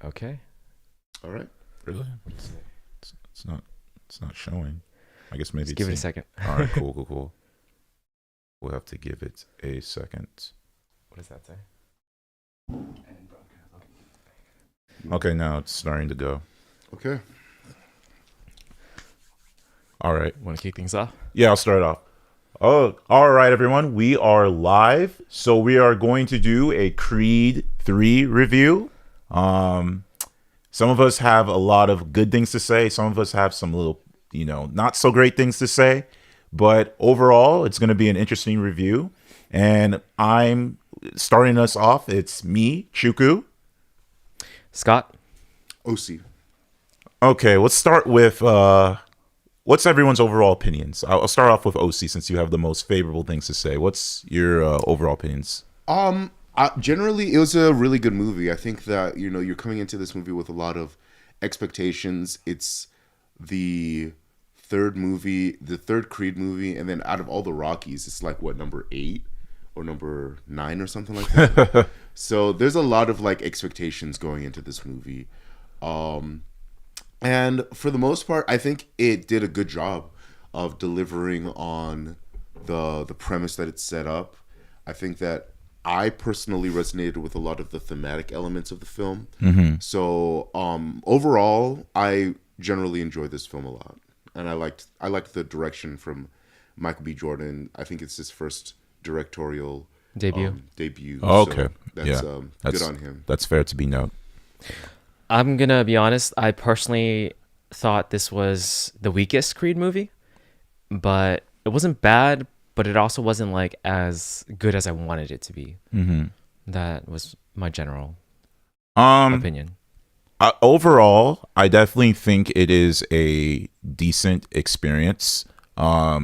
Okay. All right. Really? It's not. It's not showing. I guess maybe Just it's give it a saying- second. All right. Cool. We'll have to give it a second. What does that say? Okay, now it's starting to go. Okay. All right. Want to kick things off? Yeah, I'll start off. Oh, all right, everyone. We are live. So we are going to do a Creed 3 review. Some of us have a lot of good things to say. Some of us have some little, not so great things to say. But overall, it's going to be an interesting review. And I'm starting us off. It's me, Chuku. Scott? OC. Okay, let's start with what's everyone's overall opinions? I'll start off with OC since you have the most favorable things to say. What's your overall opinions? Generally, it was a really good movie. I think that you're coming into this movie with a lot of expectations. It's the third Creed movie, and then out of all the Rockies, it's like what, number 8 or number 9 or something like that. So there's a lot of like expectations going into this movie. And for the most part, I think it did a good job of delivering on the premise that it set up. I think that I personally resonated with a lot of the thematic elements of the film. Mm-hmm. So overall, I generally enjoyed this film a lot, and I liked the direction from Michael B. Jordan. I think it's his first directorial debut. Oh, okay. So that's good on him. That's fair to be noted. I'm going to be honest. I personally thought this was the weakest Creed movie, but it wasn't bad, but it also wasn't like as good as I wanted it to be. Mm-hmm. That was my general Um, opinion. Overall, I definitely think it is a decent experience. A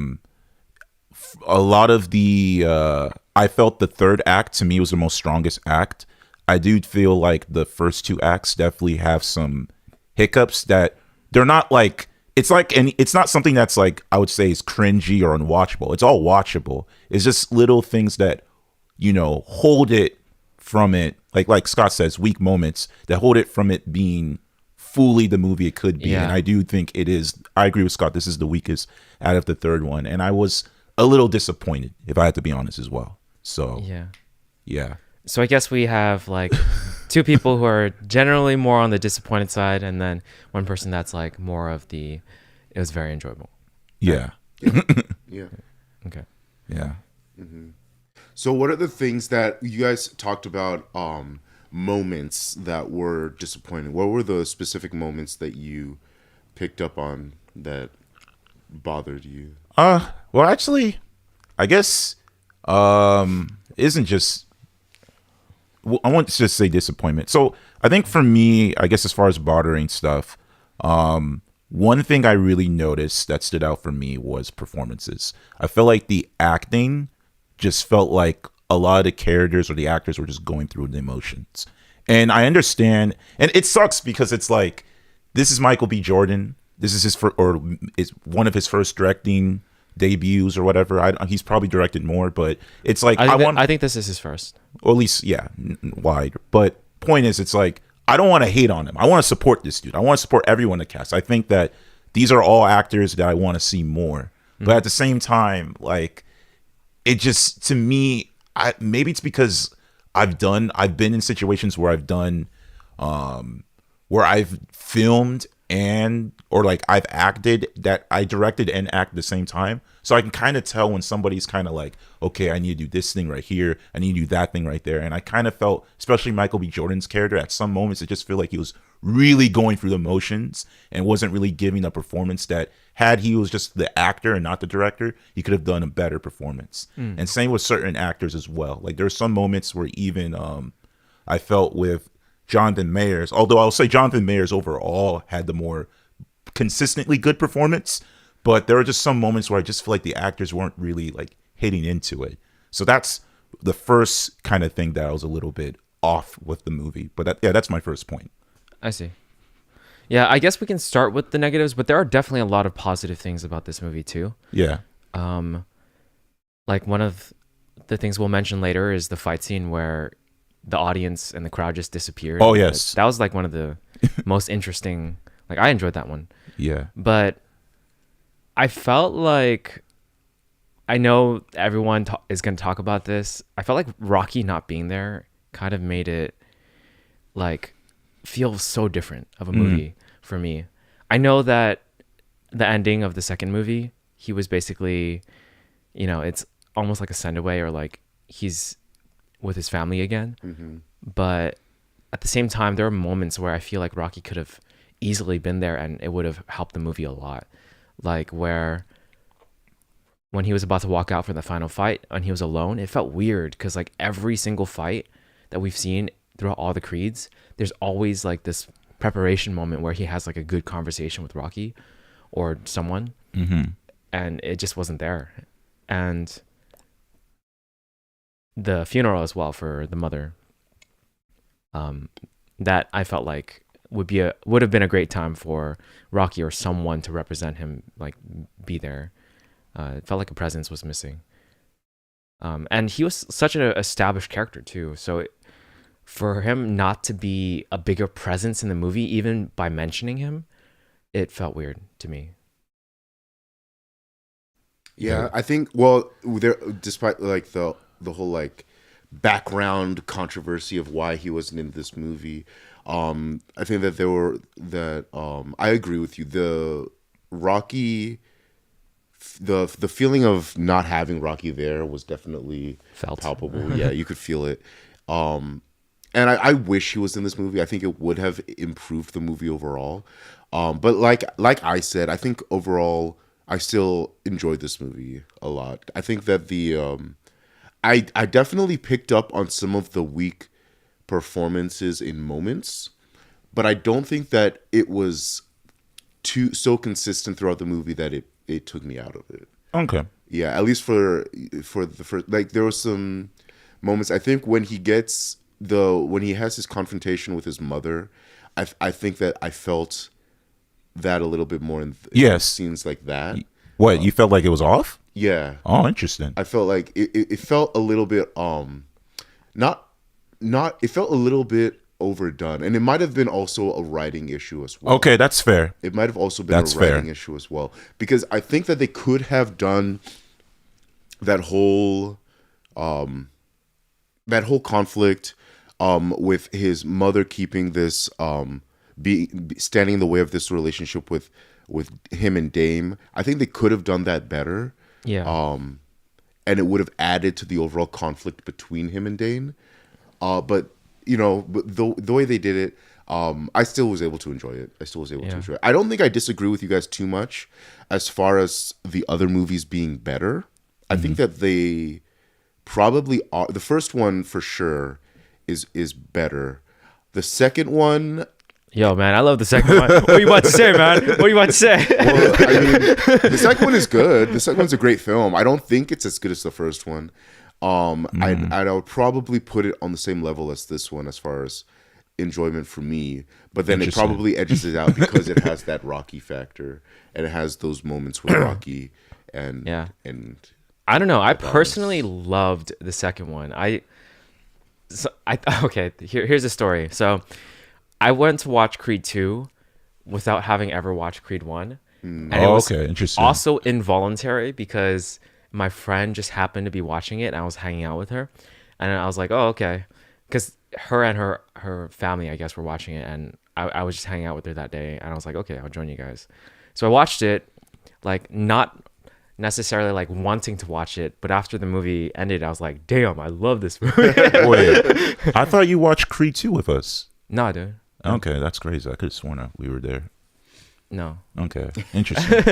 lot of I felt the third act to me was the most strongest act. I do feel like the first two acts definitely have some hiccups that they're not like, it's not something that's like, I would say is cringy or unwatchable. It's all watchable. It's just little things that, hold it from it. Like Scott says, weak moments that hold it from it being fully the movie it could be. Yeah. And I do think it is. I agree with Scott. This is the weakest out of the third one. And I was a little disappointed, if I had to be honest as well. So, yeah. So I guess we have like two people who are generally more on the disappointed side, and then one person that's like more of it was very enjoyable. Yeah. Yeah. Okay. Yeah. Mm-hmm. So what are the things that you guys talked about, moments that were disappointing? What were the specific moments that you picked up on that bothered you? Well, actually, I guess isn't just, I want to just say disappointment. So I think for me, I guess as far as bothering stuff, one thing I really noticed that stood out for me was performances. I felt like the acting just felt like a lot of the characters or the actors were just going through the emotions. And I understand, and it sucks because it's like, this is Michael B. Jordan. This is it's one of his first directing debuts or whatever. He's probably directed more, but it's like I think this is his first. Or at least, yeah, wide. But point is, it's like, I don't want to hate on him. I want to support this dude. I want to support everyone in the cast. I think that these are all actors that I want to see more. Mm-hmm. But at the same time, like, it just, to me, maybe it's because I've been in situations where I've done, where I've filmed or like I've acted, that I directed and acted at the same time. So I can kind of tell when somebody's kind of like, okay, I need to do this thing right here. I need to do that thing right there. And I kind of felt, especially Michael B. Jordan's character, at some moments, it just felt like he was really going through the motions and wasn't really giving a performance that, had he was just the actor and not the director, he could have done a better performance. And same with certain actors as well. Like there's some moments where even I felt with Jonathan Mayers, although I'll say Jonathan Mayers overall had the more consistently good performance, but there were just some moments where I just feel like the actors weren't really like hitting into it. So that's the first kind of thing that I was a little bit off with the movie. But that's my first point. I see. Yeah, I guess we can start with the negatives, but there are definitely a lot of positive things about this movie too. Yeah. Like one of the things we'll mention later is the fight scene where the audience and the crowd just disappeared. Oh, yes. That was like one of the most interesting. Like I enjoyed that one, Yeah. but I felt like I know everyone is going to talk about this. I felt like Rocky not being there kind of made it like feel so different of a movie for me. I know that the ending of the second movie, he was basically, it's almost like a send away, or like he's with his family again. But at the same time, there are moments where I feel like Rocky could have easily been there and it would have helped the movie a lot. Like where when he was about to walk out for the final fight and he was alone, it felt weird because like every single fight that we've seen throughout all the Creeds, there's always like this preparation moment where he has like a good conversation with Rocky or someone, and it just wasn't there. And the funeral as well for the mother, that I felt like would have been a great time for Rocky or someone to represent him, like be there. It felt like a presence was missing. And he was such an established character too, so for him not to be a bigger presence in the movie, even by mentioning him, it felt weird to me. Yeah, I think, well, there, despite like the whole like background controversy of why he wasn't in this movie, I think that I agree with you. The Rocky, the feeling of not having Rocky there was definitely Felt palpable. Yeah, you could feel it. And I wish he was in this movie. I think it would have improved the movie overall. But like I said, I think overall I still enjoyed this movie a lot. I think that I definitely picked up on some of the weak performances in moments, but I don't think that it was so consistent throughout the movie that it took me out of it. Okay. Yeah, at least for the first, like there was some moments. I think when he has his confrontation with his mother, I think that I felt that a little bit more in Yes. scenes like that. What, you felt like it was off? Yeah, Oh, interesting. I felt like it felt a little bit not it felt a little bit overdone, and it might have been also a writing issue as well. Okay, that's fair. It might have also been That's a writing fair. issue as well, because I think that they could have done that whole conflict with his mother keeping this standing in the way of this relationship with him and Dame. I think they could have done that better. Yeah. And it would have added to the overall conflict between him and Dane. But the way they did it, I still was able to enjoy it. I don't think I disagree with you guys too much as far as the other movies being better. I think that they probably are. The first one for sure is better. The second one, Yo, man, I love the second one. What are you about to say, man? What are you about to say? well, I mean, the second one is good. The second one's a great film. I don't think it's as good as the first one. I would probably put it on the same level as this one as far as enjoyment for me. But then it Interesting. probably edges it out because it has that Rocky factor and it has those moments with Rocky and Yeah. and I don't know. I personally loved the second one. Okay, here's the story. So I went to watch Creed 2 without having ever watched Creed 1. And it was Okay, interesting. also involuntary because my friend just happened to be watching it and I was hanging out with her. And I was like, oh, okay. Because her and her family, I guess, were watching it. And I was just hanging out with her that day. And I was like, okay, I'll join you guys. So I watched it, like, not necessarily like wanting to watch it, but after the movie ended, I was like, damn, I love this movie. Wait, I thought you watched Creed 2 with us. No, dude. Okay, that's crazy. I could have sworn that we were there. No. Okay, interesting.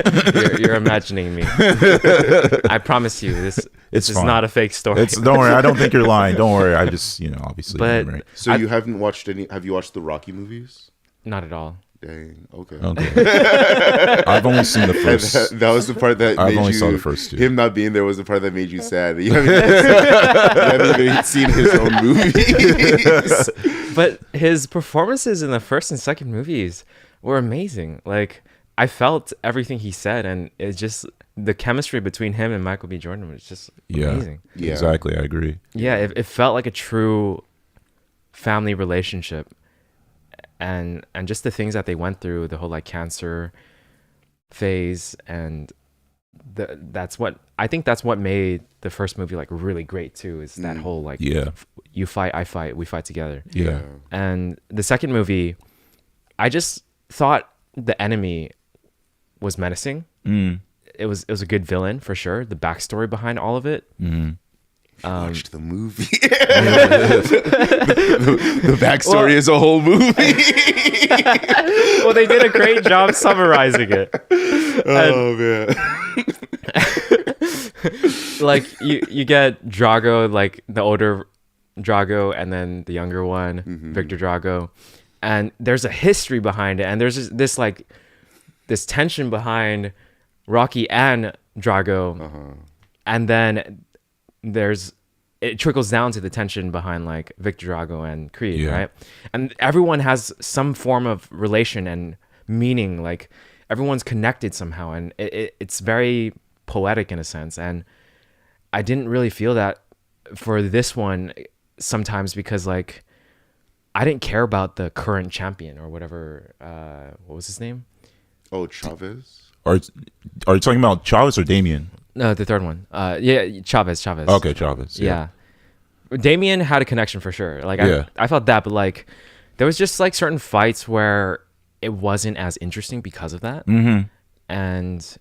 You're imagining me. I promise you, this is fine. not a fake story. Don't worry. I don't think you're lying. Don't worry. I just, obviously. But- right. so you haven't watched any? Have you watched the Rocky movies? Not at all. Dang. Okay. Okay. I've only seen the And first. that was the part that I've made only you, saw the first two. Him not being there was the part that made you sad. You haven't even seen his own movies. But his performances in the first and second movies were amazing. Like, I felt everything he said, and it's just the chemistry between him and Michael B. Jordan was just Yeah. amazing. Yeah. Exactly. I agree. Yeah, it felt like a true family relationship, and just the things that they went through, the whole like cancer phase, and that's what I think that's what made the first movie like really great too, is that whole like Yeah. you fight, I fight, we fight together. Yeah. And the second movie, I just thought the enemy was menacing. It was a good villain for sure. The backstory behind all of it. Watched the movie. the backstory is a whole movie. Well, they did a great job summarizing it. Oh man. Like you get Drago, like the older Drago, and then the younger one, Victor Drago, and there's a history behind it, and there's this tension behind Rocky and Drago, and then it trickles down to the tension behind like Victor Drago and Creed, right? And everyone has some form of relation and meaning, like everyone's connected somehow, and it's very poetic in a sense. And I didn't really feel that for this one sometimes, because like I didn't care about the current champion or whatever. What was his name? Oh, Chavez. Are you talking about Chavez or Damien? No, the third one. Yeah, Chavez. Okay, Chavez. Yeah. Damien had a connection for sure. Like Yeah. I felt that, but like there was just like certain fights where it wasn't as interesting because of that. And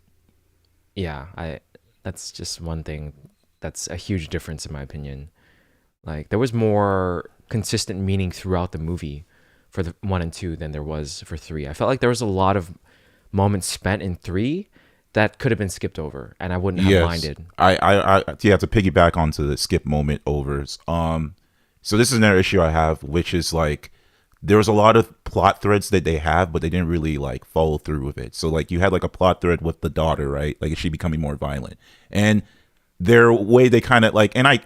yeah, that's just one thing that's a huge difference in my opinion. Like there was more consistent meaning throughout the movie for the 1 and 2 than there was for 3. I felt like there was a lot of moments spent in 3 that could have been skipped over, and I wouldn't have minded. I yeah, to piggyback onto the skip moment overs. So this is another issue I have, which is like there was a lot of plot threads that they have, but they didn't really like follow through with it. So like you had like a plot thread with the daughter, right? Like is she becoming more violent? And their way they kind of like, and I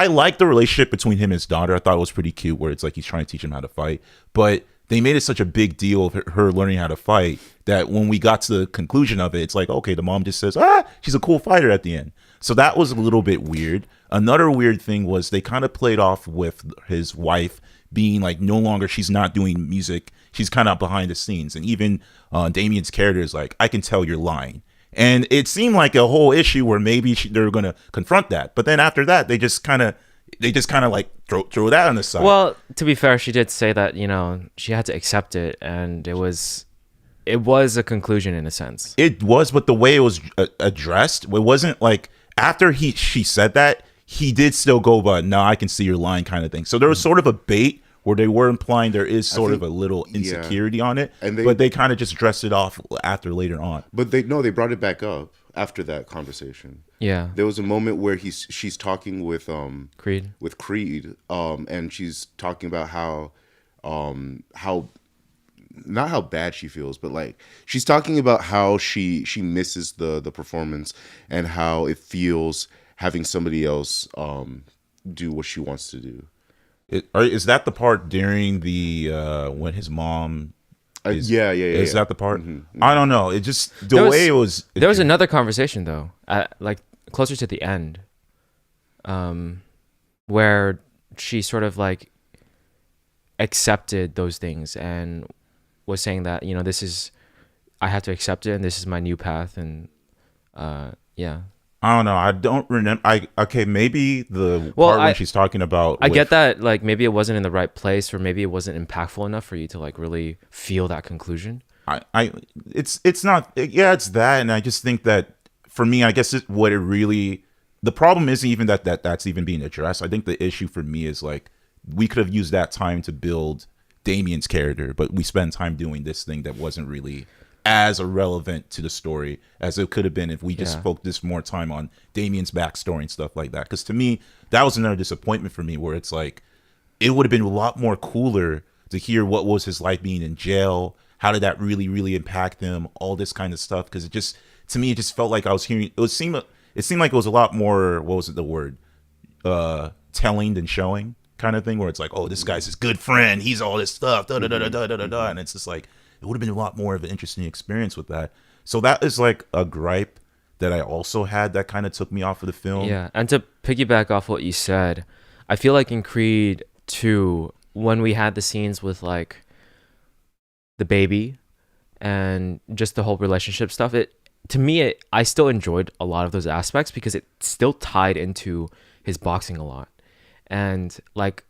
like the relationship between him and his daughter. I thought it was pretty cute, where it's like he's trying to teach him how to fight, but they made it such a big deal of her learning how to fight that when we got to the conclusion of it, it's like, okay, the mom just says, she's a cool fighter at the end. So that was a little bit weird. Another weird thing was they kind of played off with his wife being like, no longer, she's not doing music. She's kind of behind the scenes. And even Damien's character is like, I can tell you're lying. And it seemed like a whole issue where maybe they're going to confront that. But then after that, they just kind of like throw that on the side. Well, to be fair, she did say that, she had to accept it, and it was a conclusion in a sense. It was, but the way it was addressed, it wasn't like after she said that, he did still go, but no, I can see your line kind of thing. So there was sort of a bait where they were implying there is sort of a little insecurity on it, but they kind of just dressed it off later on. But they brought it back up after that conversation. Yeah. There was a moment where she's talking with Creed. And she's talking about how not how bad she feels, but like she's talking about how she misses the performance and how it feels having somebody else do what she wants to do. Is that the part during the when his mom? Yeah. Is that the part? Mm-hmm. I don't know. It just way it was. There was another conversation though, like closer to the end, where she sort of like accepted those things and was saying that I have to accept it, and this is my new path, and yeah. I don't know. I don't remember. Maybe the part when she's talking about. I get that, like maybe it wasn't in the right place, or maybe it wasn't impactful enough for you to like really feel that conclusion. It's not. Yeah, it's that, and I just think that for me, I guess the problem isn't even that's even being addressed. I think the issue for me is like we could have used that time to build Damien's character, but we spend time doing this thing that wasn't really as irrelevant to the story as it could have been if we just focused more time on Damien's backstory and stuff like that. Because to me, that was another disappointment for me, where it's like it would have been a lot more cooler to hear what was his life being in jail, how did that really, really impact him, all this kind of stuff. Because to me, it just felt like I was hearing. It seemed like it was a lot more. What was it? The word telling than showing kind of thing, where it's like, oh, this guy's his good friend. He's all this stuff, da da da da da da da, and it's just like. It would have been a lot more of an interesting experience with that. So that is like a gripe that I also had that kind of took me off of the film. Yeah, and to piggyback off what you said, I feel like in Creed, to when we had the scenes with like the baby and just the whole relationship stuff, it to me I still enjoyed a lot of those aspects because it still tied into his boxing a lot. And like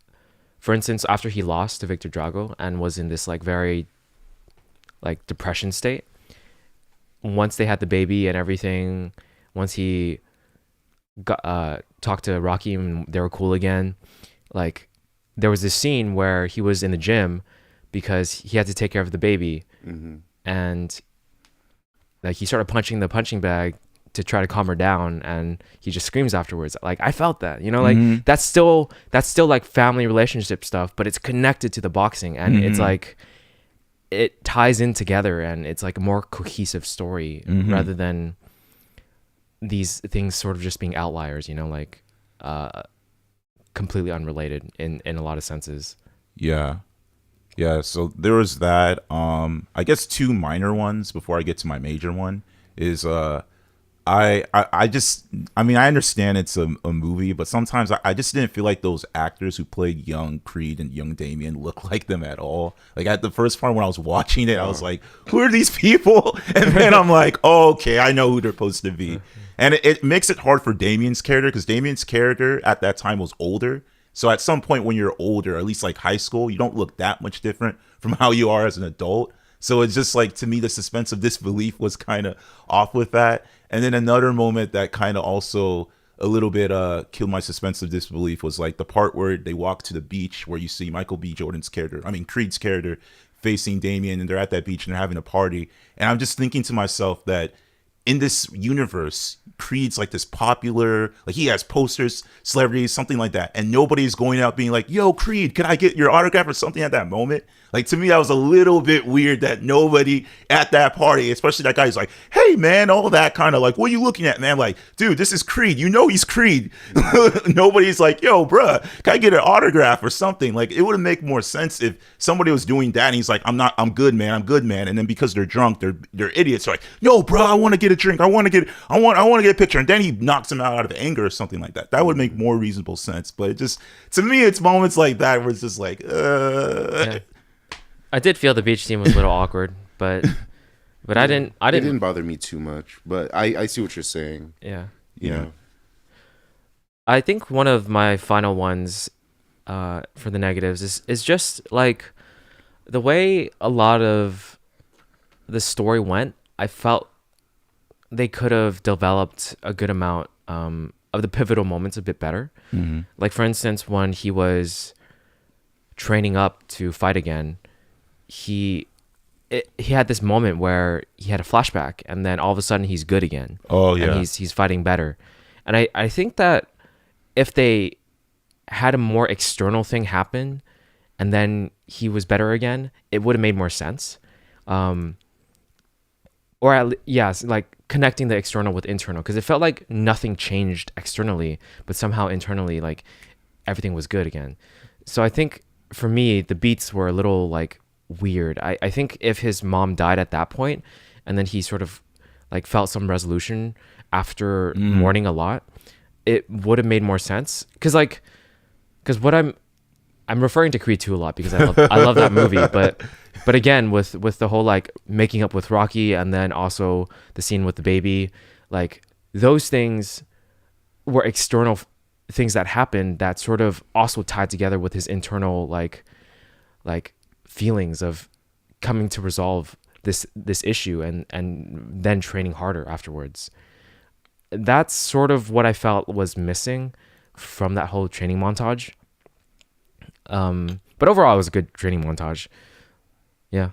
for instance, after he lost to Victor Drago and was in this like very like depression state, once they had the baby and everything, once he got talked to Rocky and they were cool again, like there was this scene where he was in the gym because he had to take care of the baby, and like he started punching the punching bag to try to calm her down, and he just screams afterwards. Like I felt that, you know, like that's still like family relationship stuff, but it's connected to the boxing, and it's like it ties in together, and it's like a more cohesive story rather than these things sort of just being outliers, you know, like completely unrelated in a lot of senses. Yeah, so there was that. I guess two minor ones before I get to my major one is I just, I mean, I understand it's a movie, but sometimes I just didn't feel like those actors who played young Creed and young Damien looked like them at all. Like at the first part when I was watching it, I was like, who are these people? And then I'm like, oh, okay, I know who they're supposed to be. And it makes it hard for Damien's character because Damien's character at that time was older. So at some point when you're older, at least like high school, you don't look that much different from how you are as an adult. So it's just like, to me, the suspense of disbelief was kind of off with that. And then another moment that kind of also a little bit killed my suspense of disbelief was like the part where they walk to the beach where you see Michael B. Jordan's character, I mean Creed's character, facing Damien, and they're at that beach and they're having a party. And I'm just thinking to myself that in this universe, Creed's like this popular, like he has posters, celebrities, something like that, and nobody's going out being like, yo, Creed, can I get your autograph or something at that moment? Like, to me, that was a little bit weird that nobody at that party, especially that guy who's like, hey, man, all that kind of like, what are you looking at, man? Like, dude, this is Creed. You know he's Creed. Nobody's like, yo, bruh, can I get an autograph or something? Like, it would make more sense if somebody was doing that and he's like, I'm good, man. I'm good, man. And then because they're drunk, they're idiots. They're like, yo, bro, I want to get a drink. I want to get a picture. And then he knocks him out of anger or something like that. That would make more reasonable sense. But it just, to me, it's moments like that where it's just like, Yeah. I did feel the beach scene was a little awkward, but I didn't. It didn't bother me too much, but I see what you're saying. Yeah. Yeah. I think one of my final ones for the negatives is just like the way a lot of the story went. I felt they could have developed a good amount of the pivotal moments a bit better. Like for instance, when he was training up to fight again, he had this moment where he had a flashback and then all of a sudden he's good again. Oh yeah. And he's fighting better. And I think that if they had a more external thing happen and then he was better again, it would have made more sense. Yes, like connecting the external with internal, because it felt like nothing changed externally, but somehow internally, like everything was good again. So I think for me, the beats were a little like weird. I think if his mom died at that point and then he sort of like felt some resolution after mourning a lot, it would have made more sense. Because what I'm referring to Creed 2 a lot because I love that movie, but again with the whole like making up with Rocky and then also the scene with the baby, like those things were external things that happened that sort of also tied together with his internal like feelings of coming to resolve this issue and then training harder afterwards. That's sort of what I felt was missing from that whole training montage. But overall, it was a good training montage. Yeah,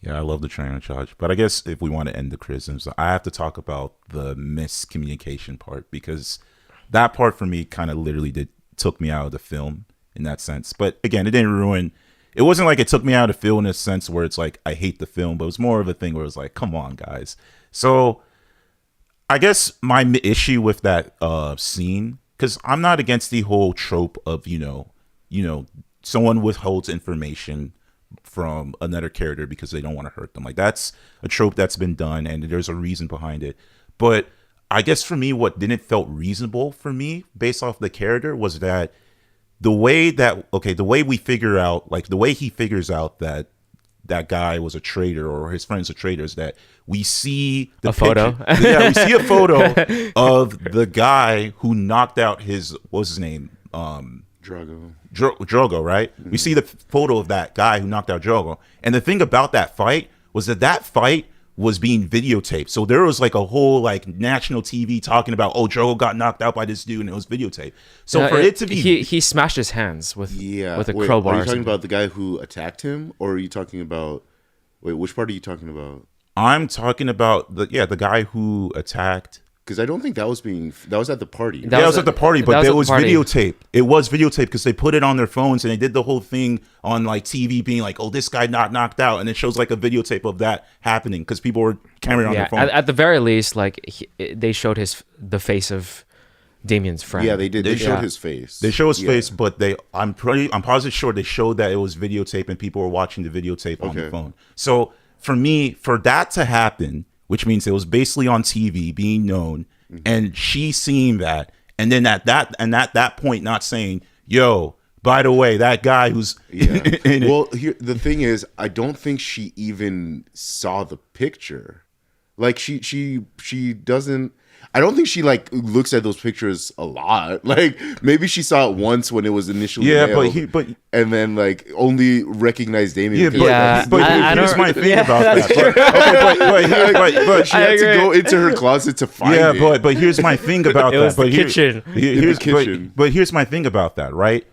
I love the training montage. But I guess if we want to end the criticisms, I have to talk about the miscommunication part, because that part for me kind of literally took me out of the film in that sense. But again, it didn't ruin. It wasn't like it took me out of the film in a sense where it's like I hate the film, but it was more of a thing where it was like, come on, guys. So I guess my issue with that scene, because I'm not against the whole trope of you know someone withholds information from another character because they don't want to hurt them. Like that's a trope that's been done, and there's a reason behind it. But I guess for me, what didn't felt reasonable for me based off the character was that the way that the way we figure out, like the way he figures out that that guy was a traitor or his friend's a traitor is that we see the photo. Yeah, we see a photo of the guy who knocked out his, what was his name? Drogo, right? Mm-hmm. We see the photo of that guy who knocked out Drogo. And the thing about that fight was that that fight was being videotaped. So there was like a whole like national TV talking about, oh, Drogo got knocked out by this dude and it was videotaped. So for it to be... He smashed his hands with a Wait, crowbar. Are you talking about the guy who attacked him? Or are you talking about... Wait, which part are you talking about? I'm talking about the guy who attacked... Because I don't think that was at the party. That was at the party, but it was videotaped. It was videotaped because they put it on their phones and they did the whole thing on like TV being like, oh, this guy not knocked out. And it shows like a videotape of that happening because people were carrying on their phone. At the very least, like they showed the face of Damien's friend. Yeah, they did. They showed his face. They show his face, but I'm positive sure they showed that it was videotape and people were watching the videotape on the phone. So for me, for that to happen, which means it was basically on TV being known, and she seeing that, and then at that point not saying, yo, by the way, that guy who's well, here the thing is, I don't think she even saw the picture. Like she doesn't. I don't think she like looks at those pictures a lot. Like maybe she saw it once when it was initially but and then like only recognized Damien. But here's my thing about that. But she had to go into her closet to find it. Yeah, but here's my thing about that. It was the kitchen. Here's the kitchen. But here's my thing about that, right?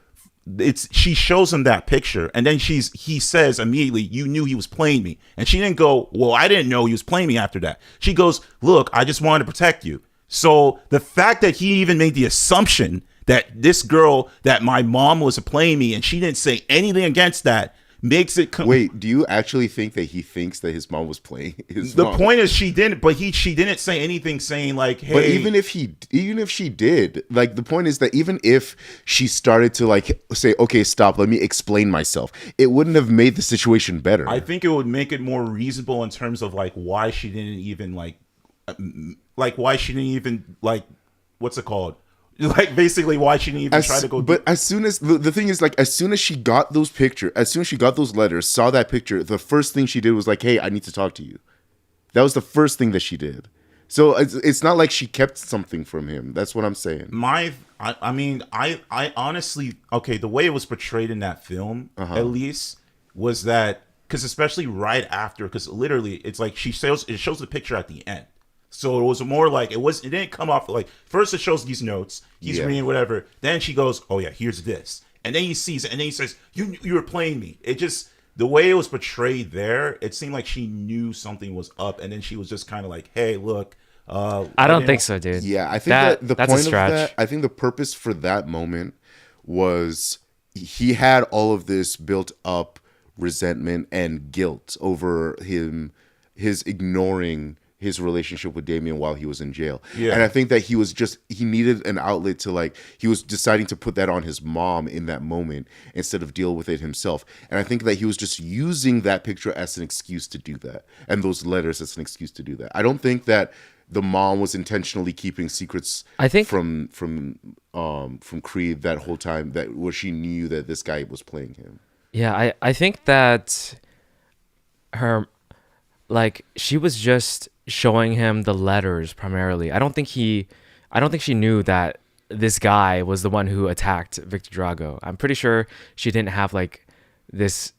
She shows him that picture and then he says immediately, you knew he was playing me. And she didn't go, well, I didn't know he was playing me after that. She goes, look, I just wanted to protect you. So the fact that he even made the assumption that this girl, that my mom was playing me and she didn't say anything against that, makes it wait, do you actually think that he thinks that his mom was playing his mom? The point is she didn't, but she didn't say anything saying like, hey. But even if she did, like the point is that even if she started to like say, okay, stop, let me explain myself, it wouldn't have made the situation better. I think it would make it more reasonable in terms of like why she didn't even what's it called? Like basically why she didn't even try to go. But as soon as the thing is like as soon as she got those pictures, as soon as she got those letters, saw that picture, the first thing she did was like, hey, I need to talk to you. That was the first thing that she did. So it's not like she kept something from him. That's what I'm saying. I honestly, okay, the way it was portrayed in that film, at least, was that, because especially right after, because literally it's like it shows the picture at the end. So it was more like it didn't come off like, first it shows these notes, he's reading whatever, then she goes, oh yeah, here's this, and then he sees it, and then he says, you were playing me. It just, the way it was portrayed there, it seemed like she knew something was up, and then she was just kind of like, hey, look, I don't think so, dude. Yeah, I think that the point of that, I think the purpose for that moment was he had all of this built up resentment and guilt over his ignoring his relationship with Damien while he was in jail. Yeah. And I think that he needed an outlet to like, he was deciding to put that on his mom in that moment instead of deal with it himself. And I think that he was just using that picture as an excuse to do that. And those letters as an excuse to do that. I don't think that the mom was intentionally keeping secrets from Creed that whole time, that where she knew that this guy was playing him. Yeah, I think that her, like, she was just showing him the letters primarily. I don't think she knew that this guy was the one who attacked Victor Drago. I'm pretty sure she didn't have like this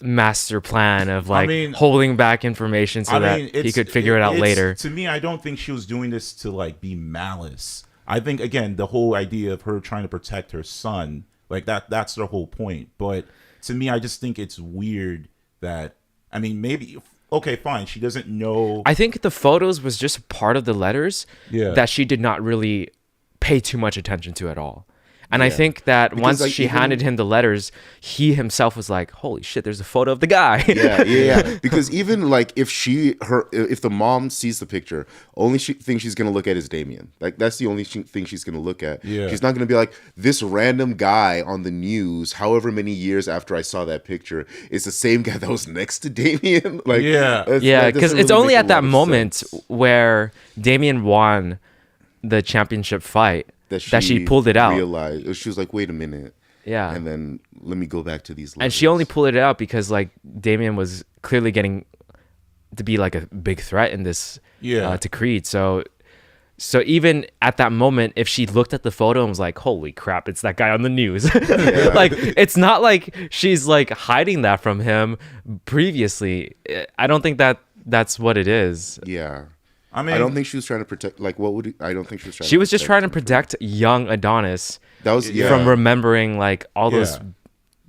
master plan of like holding back information so that he could figure it out later. To me, I don't think she was doing this to like be malice. I think, again, the whole idea of her trying to protect her son, like that's the whole point. But to me, I just think it's weird that, I mean, maybe, okay, fine, she doesn't know. I think the photos was just part of the letters that she did not really pay too much attention to at all. And I think that because once she handed him the letters, he himself was like, holy shit, there's a photo of the guy. Yeah. Because even like if the mom sees the picture, only thing she's going to look at is Damien. Like that's the only thing she's going to look at. Yeah. She's not going to be like, this random guy on the news, however many years after I saw that picture, is the same guy that was next to Damien. Like, because it's only at that moment where Damien won the championship fight that she pulled it out. Realized she was like, wait a minute. Yeah. And then let me go back to these letters. And she only pulled it out because like Damien was clearly getting to be like a big threat in this to Creed. So even at that moment, if she looked at the photo and was like, holy crap, it's that guy on the news. Like, it's not like she's like hiding that from him previously. I don't think that's what it is. Yeah. I mean, I don't think she was trying to protect. Like, what would I don't think she was trying. She was just trying to protect young Adonis. That was from remembering like all those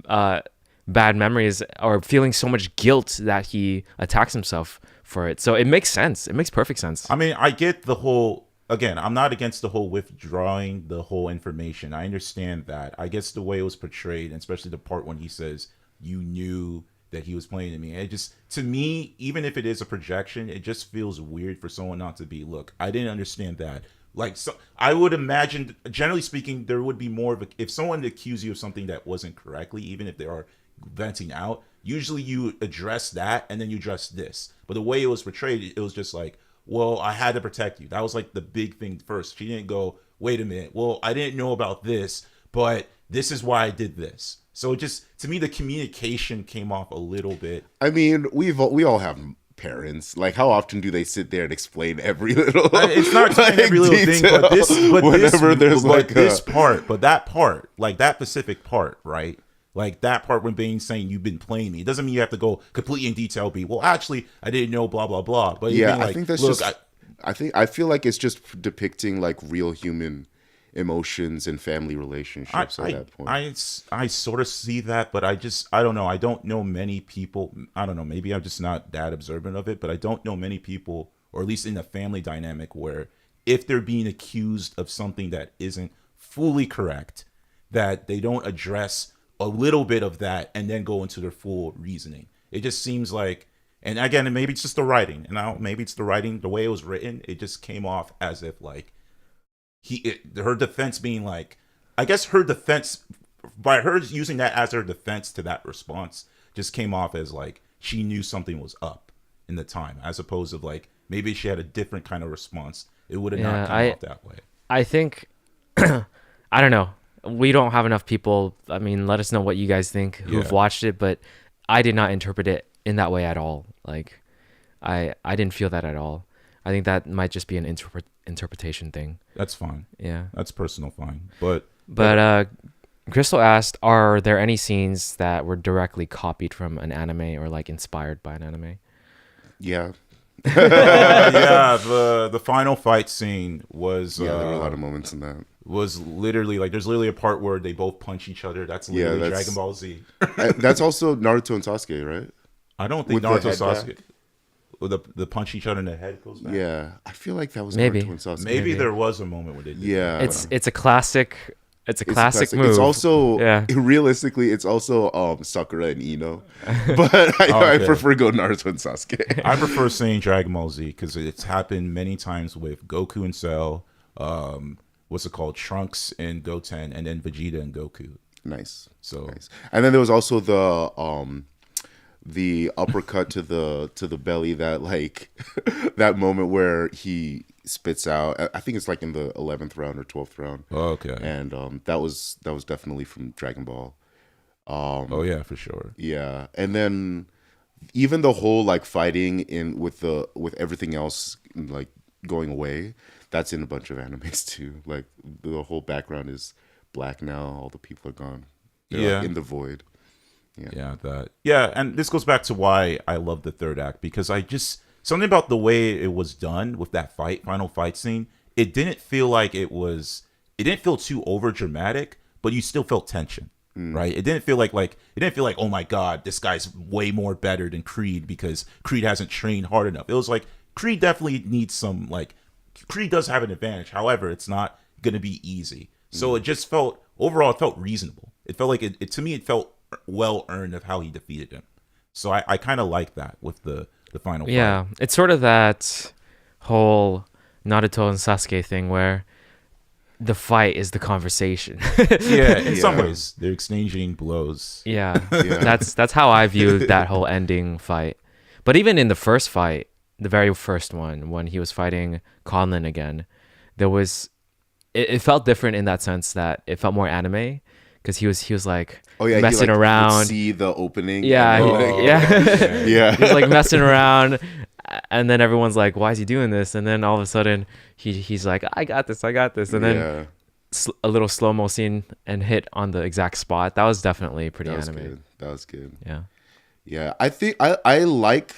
bad memories or feeling so much guilt that he attacks himself for it. So it makes sense. It makes perfect sense. I mean, I get the whole. Again, I'm not against the whole withdrawing the whole information. I understand that. I guess the way it was portrayed, and especially the part when he says you knew that he was playing to me. It just, to me, even if it is a projection, it just feels weird for someone not to be, look, I didn't understand that. Like, so I would imagine, generally speaking, there would be more of a, if someone accused you of something that wasn't correctly, even if they are venting out, usually you address that and then you address this. But the way it was portrayed, it was just like, well, I had to protect you. That was like the big thing first. She didn't go, wait a minute, well, I didn't know about this, but this is why I did this. So it just, to me, the communication came off a little bit. I mean, we all have parents. Like, how often do they sit there and explain every little? It's not explaining every little thing, but that part, like that specific part, right? Like that part when Bane's saying you've been playing me, it doesn't mean you have to go completely in detail. Be well, actually, I didn't know, blah blah blah. But yeah, like, I think that's look, just. I feel like it's just depicting like real human emotions and family relationships at that point. I sort of see that, but I don't know. I don't know many people. I don't know. Maybe I'm just not that observant of it, but I don't know many people, or at least in a family dynamic, where if they're being accused of something that isn't fully correct, that they don't address a little bit of that and then go into their full reasoning. It just seems like, and again, maybe it's just the writing, and maybe it's the writing, the way it was written, it just came off as if like her defense being like, I guess her defense, by her using that as her defense to that response, just came off as like she knew something was up in the time, as opposed to like maybe she had a different kind of response. It would have not come off that way. I think, I don't know. We don't have enough people. I mean, let us know what you guys think who've watched it, but I did not interpret it in that way at all. Like, I didn't feel that at all. I think that might just be an interpretation thing. That's fine. Yeah. That's personal fine. But Crystal asked, are there any scenes that were directly copied from an anime or like inspired by an anime? Yeah. Yeah, the final fight scene was there were a lot of moments in that. Was literally like there's literally a part where they both punch each other. That's literally Dragon Ball Z. That's also Naruto and Sasuke, right? I don't think Naruto Sasuke. The punch each other in the head goes back. Yeah, I feel like that was Maybe. Naruto and Sasuke. Maybe there was a moment where they did. Yeah, that. It's a classic. It's a classic move. It's also realistically, it's also Sakura and Ino, but I prefer go Naruto and Sasuke. I prefer saying Dragon Ball Z because it's happened many times with Goku and Cell. What's it called? Trunks and Goten, and then Vegeta and Goku. Nice. So nice. And then there was also the uppercut to the belly, that like that moment where he spits out. I think it's like in the 11th round or 12th round. Oh, okay. And that was definitely from Dragon Ball. Oh yeah, for sure. Yeah, and then even the whole like fighting in with everything else like going away. That's in a bunch of animes too. Like the whole background is black now. All the people are gone. They're like in the void. Yeah, and this goes back to why I love the third act, because I just something about the way it was done with that final fight scene. It didn't feel like it didn't feel too over dramatic, but you still felt tension, right? It didn't feel like oh my god, this guy's way more better than Creed because Creed hasn't trained hard enough. It was like Creed definitely needs some like. Creed does have an advantage. However, it's not going to be easy. So it just felt reasonable. It felt like it to me, it felt well earned of how he defeated him. So I kind of like that with the final fight. Yeah, it's sort of that whole Naruto and Sasuke thing where the fight is the conversation. Yeah, in some ways they're exchanging blows. Yeah. That's how I view that whole ending fight. But even in the first fight, the very first one, when he was fighting Conlon again, there was it felt different in that sense that it felt more anime because he was like Oh yeah, messing he like would around. see the opening. Yeah, and, yeah. yeah. He's like messing around, and then everyone's like, "Why is he doing this?" And then all of a sudden, he's like, "I got this, I got this," and then Yeah, a little slow mo scene and hit on the exact spot. That was definitely pretty that was anime. good. That was good. Yeah. Yeah, I think I like.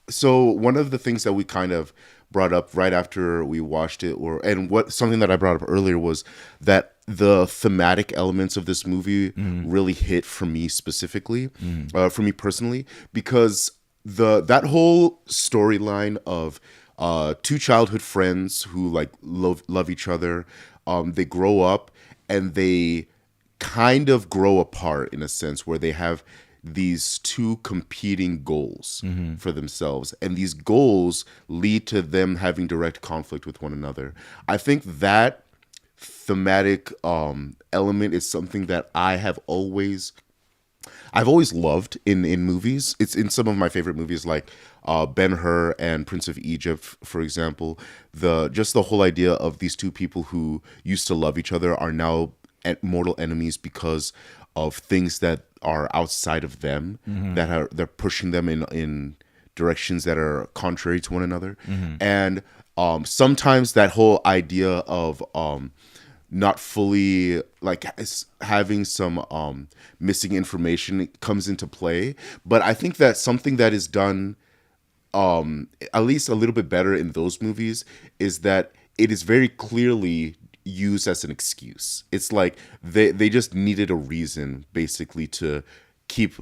So one of the things that we kind of brought up right after we watched it, and what something that I brought up earlier was that the thematic elements of this movie really hit for me specifically, for me personally, because that whole storyline of two childhood friends who like love each other, they grow up and they kind of grow apart in a sense where they have these two competing goals for themselves, and these goals lead to them having direct conflict with one another. I think that thematic element is something that I've always loved in movies. It's in some of my favorite movies like Ben-Hur and Prince of Egypt, for example. Just the whole idea of these two people who used to love each other are now mortal enemies because of things that are outside of them, they're pushing them in directions that are contrary to one another. And sometimes that whole idea of not fully like having some missing information comes into play. But I think that something that is done at least a little bit better in those movies is that it is very clearly used as an excuse. It's like they just needed a reason basically to keep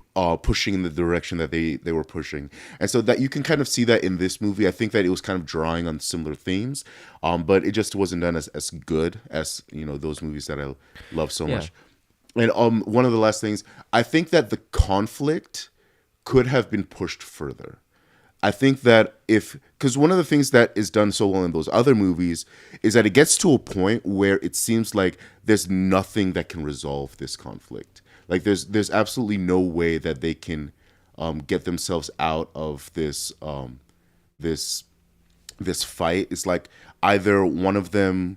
pushing in the direction that they were pushing, and so that you can kind of see that in this movie. I think that it was kind of drawing on similar themes, but it just wasn't done as good as those movies that I love so much. And one of the last things, I think that the conflict could have been pushed further. I think that because one of the things that is done so well in those other movies is that it gets to a point where it seems like there's nothing that can resolve this conflict. Like there's absolutely no way that they can get themselves out of this fight. It's like either one of them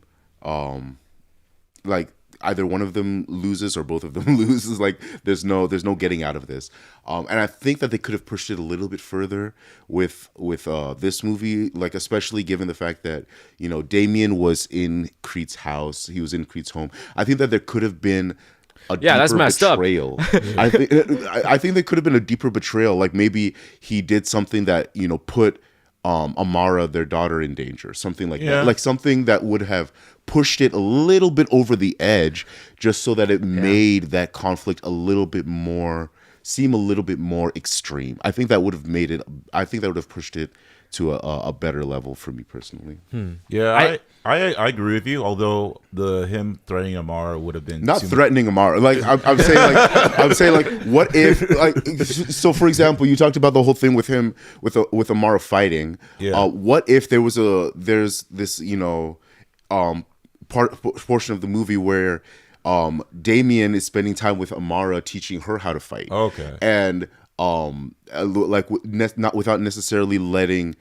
loses or both of them loses. Like there's no getting out of this. And I think that they could have pushed it a little bit further with this movie, like especially given the fact that Damien was in Creed's house, he was in Creed's home. I think that there could have been a that's deeper messed betrayal. I think there could have been a deeper betrayal. Like maybe he did something that put Amara, their daughter, in danger, something like that. Like something that would have pushed it a little bit over the edge, just so that it made that conflict seem a little bit more extreme. I think that would have made it. I think that would have pushed it to a better level for me personally. Yeah, I agree with you. Although him threatening Amara would have been not threatening Amara. Like I'm saying, what if so? For example, you talked about the whole thing with him with Amara fighting. Yeah. What if there's this portion of the movie where Damien is spending time with Amara, teaching her how to fight. Okay. And not without necessarily letting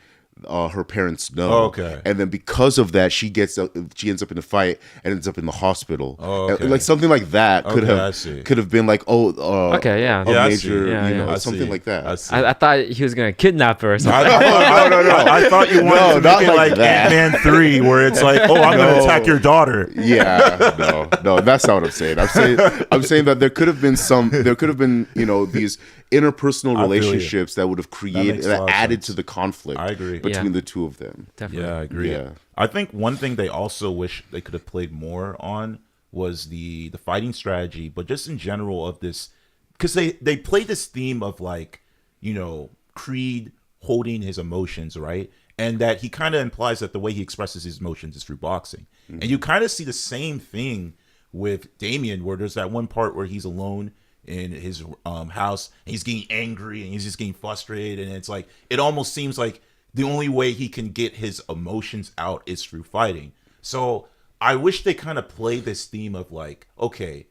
her parents know. Okay. And then because of that, she ends up in a fight and ends up in the hospital. Okay. Like something like that could have been like major, something like that. I thought he was gonna kidnap her or something. No. I thought you wanted to not make it like that. Ant-Man 3, where it's like, oh, I'm gonna attack your daughter. Yeah, no, that's not what I'm saying. I'm saying that there could have been these interpersonal relationships that would have added to the conflict. I agree. Between the two of them. Definitely. Yeah, I agree. Yeah. I think one thing they also wish they could have played more on was the fighting strategy, but just in general of this, because they play this theme of like, Creed holding his emotions, right? And that he kind of implies that the way he expresses his emotions is through boxing. Mm-hmm. And you kind of see the same thing with Damien, where there's that one part where he's alone in his house and he's getting angry and he's just getting frustrated, and it's like it almost seems like the only way he can get his emotions out is through fighting. So I wish they kind of play this theme of like, okay,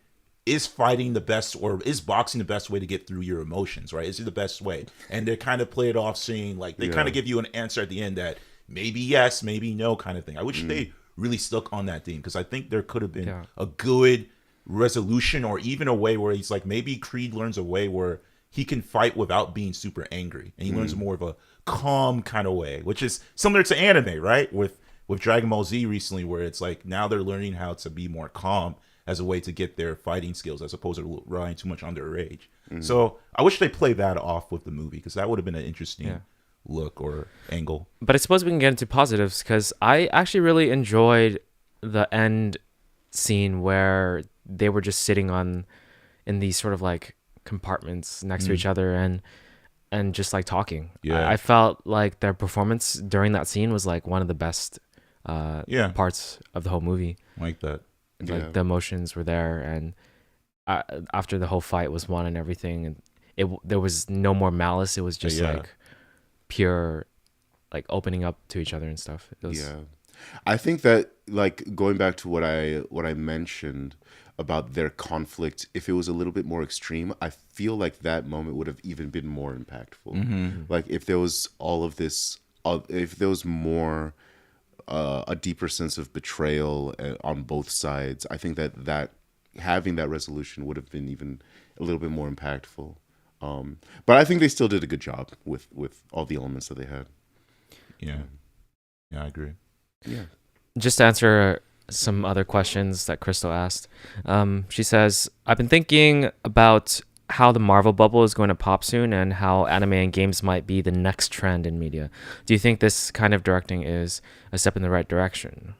is fighting the best, or is boxing the best way to get through your emotions, right? Is it the best way? And they kind of play it off saying like, they kind of give you an answer at the end that maybe yes, maybe no kind of thing. I wish they really stuck on that theme, because I think there could have been Yeah. a good resolution, or even a way where he's like, maybe Creed learns a way where he can fight without being super angry, and he learns more of a calm kind of way, which is similar to anime, right? With Dragon Ball Z recently, where it's like now they're learning how to be more calm as a way to get their fighting skills, as opposed to relying too much on their rage. So I wish they played that off with the movie, because that would have been an interesting Yeah. look or angle. But I suppose we can get into positives, because I actually really enjoyed the end scene where they were just sitting in these sort of like compartments next to each other and just like talking. Yeah. I felt like their performance during that scene was like one of the best Yeah. parts of the whole movie. Like that. Like Yeah. the emotions were there, and after the whole fight was won and everything, and there was no more malice. It was just Yeah. like pure, like opening up to each other and stuff. It was, Yeah. I think that, like, going back to what I mentioned about their conflict, if it was a little bit more extreme, I feel like that moment would have even been more impactful. Like if there was all of this, if there was more a deeper sense of betrayal on both sides, I think that having that resolution would have been even a little bit more impactful. But I think they still did a good job with all the elements that they had. Yeah. Yeah, I agree. Yeah. Just to answer some other questions that Crystal asked. She says, I've been thinking about how the Marvel bubble is going to pop soon and how anime and games might be the next trend in media. Do you think this kind of directing is a step in the right direction?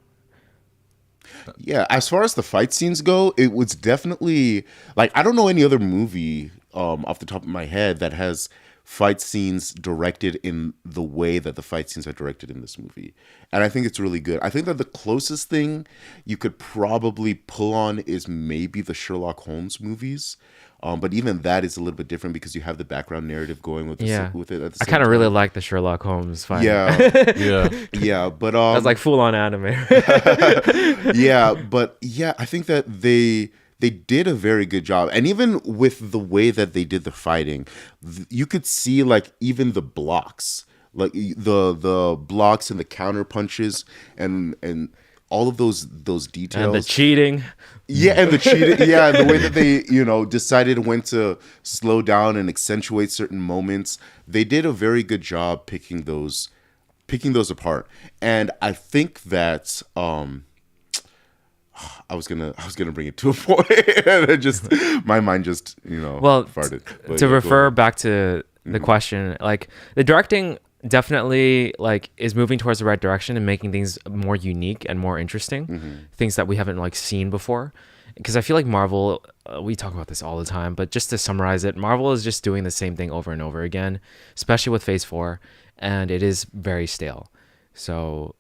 Yeah, as far as the fight scenes go, it was definitely like, I don't know any other movie off the top of my head that has fight scenes directed in the way that the fight scenes are directed in this movie. And I think it's really good. I think that the closest thing you could probably pull on is maybe the Sherlock Holmes movies. But even that is a little bit different because you have the background narrative going with, with it at the I same kind of really time. like the Sherlock Holmes fight. Yeah, Yeah. yeah, but That's like full on anime. yeah, but yeah, I think that they did a very good job, and even with the way that they did the fighting, you could see like even the blocks, like the blocks and the counter punches and all of those details. And the cheating. Yeah, and the cheating. Yeah, the way that they, decided when to slow down and accentuate certain moments. They did a very good job picking those apart. And I think that I was gonna bring it to a point, and it just my mind just Well, farted. But to yeah, go refer ahead. back to the question, like the directing definitely like is moving towards the right direction and making things more unique and more interesting, things that we haven't like seen before. Because I feel like Marvel, we talk about this all the time, but just to summarize it, Marvel is just doing the same thing over and over again, especially with Phase 4, and it is very stale. So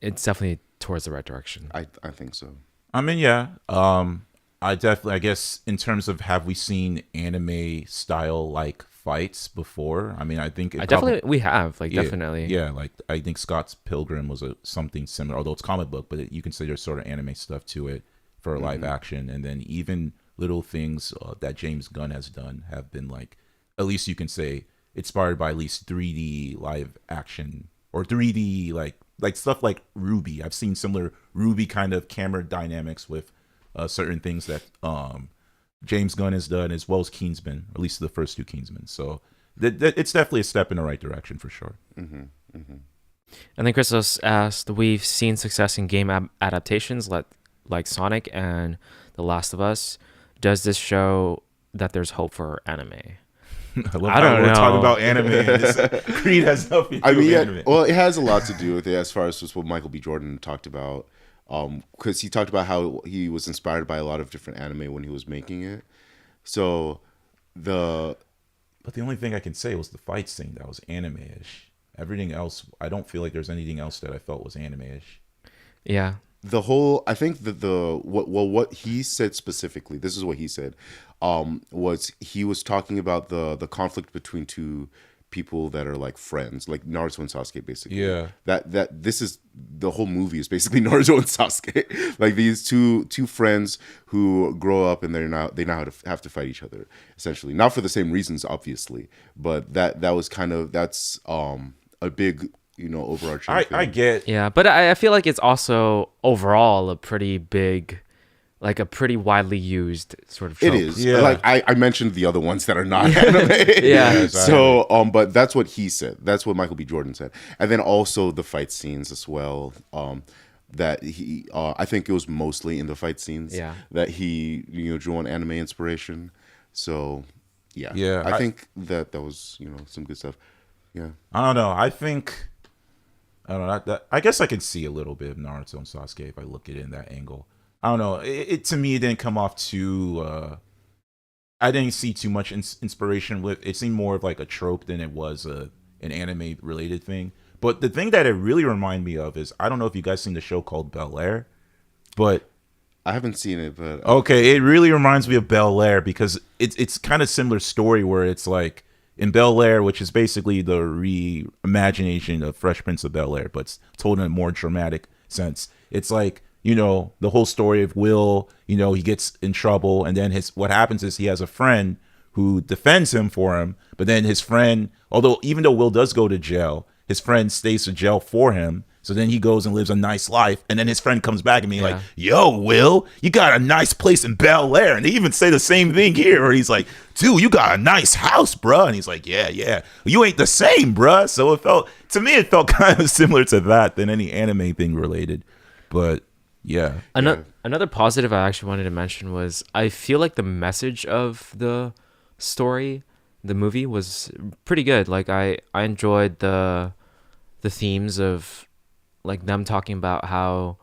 it's definitely towards the right direction. I think so. I mean, yeah. I guess in terms of, have we seen anime style like fights before? I mean, I think We have, like, definitely. Yeah, like I think Scott's Pilgrim was something similar, although it's comic book, but you can say there's sort of anime stuff to it for live action. And then even little things that James Gunn has done have been like, at least you can say, inspired by at least 3D live action or 3D like stuff like Ruby. I've seen similar Ruby kind of camera dynamics with certain things that James Gunn has done, as well as Kingsman, at least the first two Kingsmen. So it's definitely a step in the right direction for sure. And then Christos asked, we've seen success in game adaptations like Sonic and The Last of Us. Does this show that there's hope for anime? I I don't we're know. talking about anime. And Creed has nothing to I do mean, with yeah, anime. well, it has a lot to do with it as far as just what Michael B. Jordan talked about. Because he talked about how he was inspired by a lot of different anime when he was making it. So But the only thing I can say was the fight scene that was anime-ish. Everything else, I don't feel like there's anything else that I felt was anime-ish. Yeah. I think that what he said specifically, this is what he said, was he was talking about the conflict between two people that are like friends, like Naruto and Sasuke, basically. Yeah. That this is the whole movie is basically Naruto and Sasuke, like these two friends who grow up and they now have to fight each other, essentially, not for the same reasons, obviously, but that's a big overarching I thing. get. Yeah, but I feel like it's also overall a pretty big, like a pretty widely used sort of trope. It is. Yeah. Like I mentioned the other ones that are not anime. Yeah, exactly. So, but that's what he said. That's what Michael B. Jordan said. And then also the fight scenes as well. That he, I think it was mostly in the fight scenes. Yeah. That he, drew on anime inspiration. So, yeah. Yeah, I think that was, some good stuff. Yeah. I don't know. I don't know. I guess I can see a little bit of Naruto and Sasuke if I look at it in that angle. I don't know. It to me, it didn't come off too. I didn't see too much inspiration with. It seemed more of like a trope than it was an anime related thing. But the thing that it really reminded me of is, I don't know if you guys seen the show called Bel Air, but I haven't seen it, but okay, it really reminds me of Bel Air because it's kind of similar story where it's like in Bel Air, which is basically the reimagination of Fresh Prince of Bel Air, but it's told in a more dramatic sense. It's like, the whole story of Will, he gets in trouble, and then what happens is he has a friend who defends him for him, but then his friend, even though Will does go to jail, his friend stays to jail for him. So then he goes and lives a nice life, and then his friend comes back and be like, "Yo, Will, you got a nice place in Bel Air," and they even say the same thing here, where he's like, "Dude, you got a nice house, bruh," and he's like, "Yeah, you ain't the same, bruh." So it felt kind of similar to that than any anime thing related, but yeah. Another positive I actually wanted to mention was I feel like the message of the story, the movie, was pretty good. Like I enjoyed the themes of like them talking about how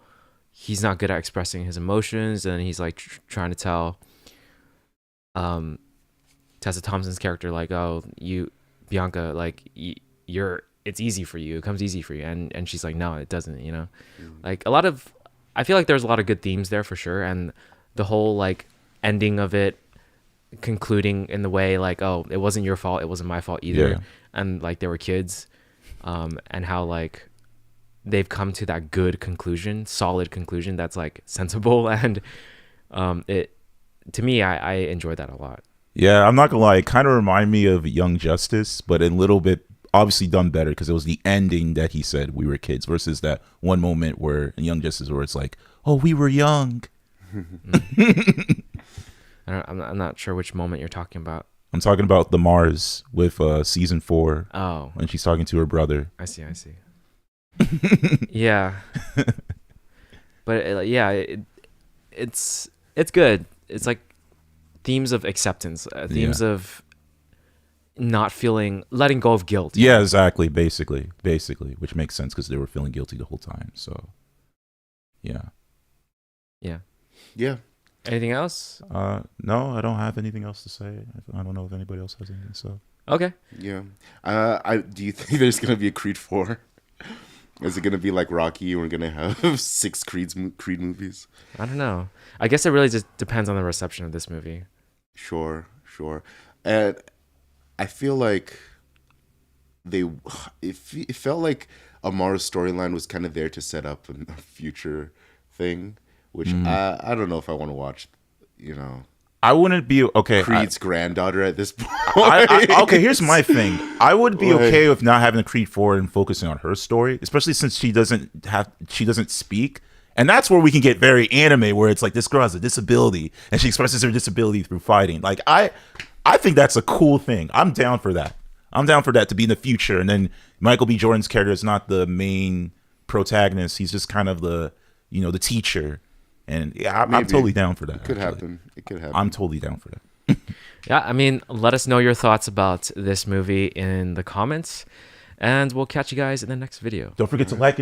he's not good at expressing his emotions, and he's like trying to tell Tessa Thompson's character like, "Oh, you, Bianca, like it's easy for you. It comes easy for you," and she's like, "No, it doesn't." Like I feel like there's a lot of good themes there for sure, and the whole like ending of it concluding in the way like, "Oh, it wasn't your fault, it wasn't my fault either," Yeah. and like they were kids, and how like they've come to that good conclusion, solid conclusion that's like sensible, and it to me, I enjoyed that a lot. Yeah, I'm not gonna lie, it kind of reminded me of Young Justice, but a little bit obviously done better because it was the ending that he said we were kids versus that one moment where in Young Justice where it's like, "Oh, we were young." I'm not sure which moment you're talking about. I'm talking about the Mars with season 4 Oh, when she's talking to her brother. I see. Yeah, but it's good. It's like themes of acceptance, themes of not letting go of guilt. Yeah, exactly. Basically, which makes sense because they were feeling guilty the whole time. So, yeah. Anything else? No, I don't have anything else to say. I don't know if anybody else has anything. So, Okay. yeah. Do you think there's gonna be a Creed 4? Is it gonna be like Rocky? We're gonna have 6 Creed movies. I don't know. I guess it really just depends on the reception of this movie. Sure. And I feel like it felt like Amara's storyline was kind of there to set up a future thing, which I don't know if I want to watch. I wouldn't be okay. Creed's granddaughter at this point. Okay, here's my thing. I would be okay with not having a Creed 4 and focusing on her story, especially since she doesn't speak. And that's where we can get very anime, where it's like this girl has a disability and she expresses her disability through fighting. Like I think that's a cool thing. I'm down for that. I'm down for that to be in the future. And then Michael B. Jordan's character is not the main protagonist. He's just kind of the teacher. And yeah, I'm totally down for that. It could happen. I'm totally down for that. Yeah, I mean, let us know your thoughts about this movie in the comments, and we'll catch you guys in the next video. Don't forget to like and